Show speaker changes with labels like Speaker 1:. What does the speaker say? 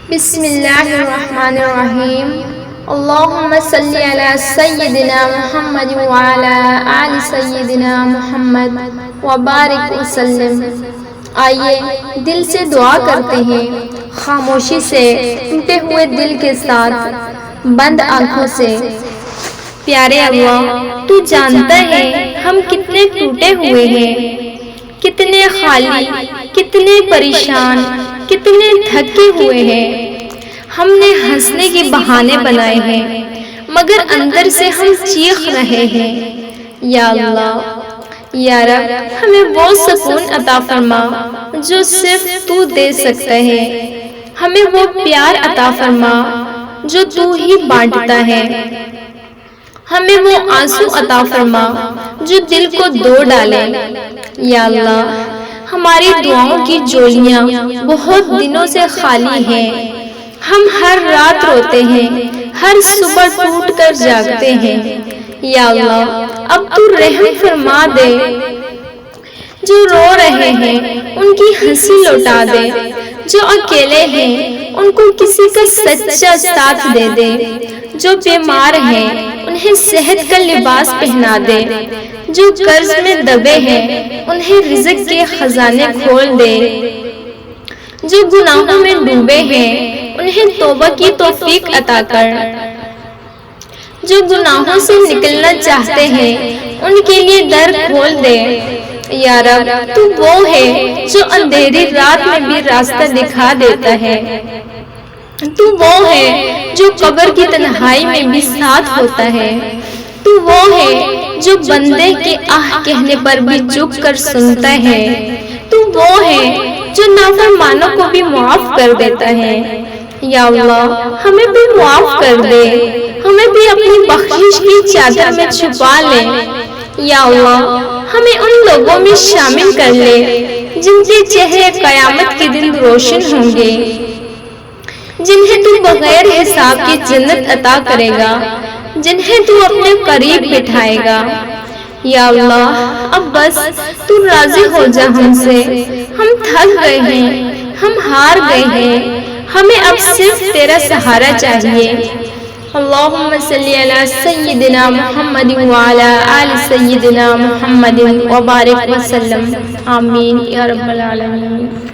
Speaker 1: بسم اللہ الرحمن الرحیم۔ اللہم صلی علی سیدنا محمد وعلی آل سیدنا محمد وبارک وسلم۔ آئیے دل سے دعا کرتے ہیں، خاموشی سے، ٹوٹے ہوئے دل کے ساتھ، بند آنکھوں سے۔ پیارے اللہ، تو جانتا ہے ہم کتنے ٹوٹے ہوئے ہیں، کتنے خالی، کتنے پریشان، کتنے تھکے ہوئے ہیں۔ ہم نے ہنسنے کے بہانے بنائے ہیں، مگر اندر سے ہم چیخ رہے ہیں۔ یا اللہ، یا رب، ہمیں وہ سکون عطا فرما جو صرف تو دے سکتا ہے۔ ہمیں وہ پیار عطا فرما جو تو ہی بانٹتا ہے۔ ہمیں وہ آنسو عطا فرما جو دل کو دھو ڈالے۔ یا اللہ، ہماری دعاؤں کی جولیاں بہت دنوں سے خالی ہیں۔ ہم ہر رات روتے ہیں، ہر صبح ٹوٹ کر جاگتے ہیں۔ یا اللہ، اب تو رحم فرما دے۔ جو رو رہے ہیں ان کی ہنسی لوٹا دے، جو اکیلے ہیں ان کو کسی کا سچا ساتھ دے دے، جو بیمار ہیں انہیں صحت کا لباس پہنا دے، جو قرض میں دبے ہیں انہیں رزق کے خزانے کھول دے، جو گناہوں میں ڈوبے ہیں انہیں توبہ کی توفیق عطا کر، جو گناہوں سے نکلنا چاہتے ہیں ان کے لیے در کھول دے۔ یا رب، تو وہ ہے جو اندھیری رات میں بھی راستہ دکھا دیتا ہے۔ تو وہ ہے جو قبر کی تنہائی میں بھی ساتھ ہوتا ہے۔ تو وہ ہے جو بندے کے آہ کہنے پر بھی جھک کر سنتا ہے۔ تو وہ ہے جو نافرمانوں کو بھی معاف کر دیتا ہے۔ یا اللہ، ہمیں بھی معاف کر دے، ہمیں بھی اپنی بخشش کی چادر میں چھپا لے۔ یا اللہ، ہمیں ان لوگوں میں شامل کر لے جن کے چہرے قیامت کے دن روشن ہوں گے، جنہیں تو بغیر حساب کی جنت عطا کرے گا، جنہیں تو اپنے قریب بٹھائے گا۔ یا اللہ، اب بس تو راضی ہو جا ہم سے، ہم تھک گئے ہیں، ہم ہار گئے ہیں، ہمیں اب صرف تیرا سہارا چاہیے۔ اللہم صلی علی سیدنا محمد وعلی آل سیدنا محمد وبارک وسلم۔ آمین یا رب العالمین۔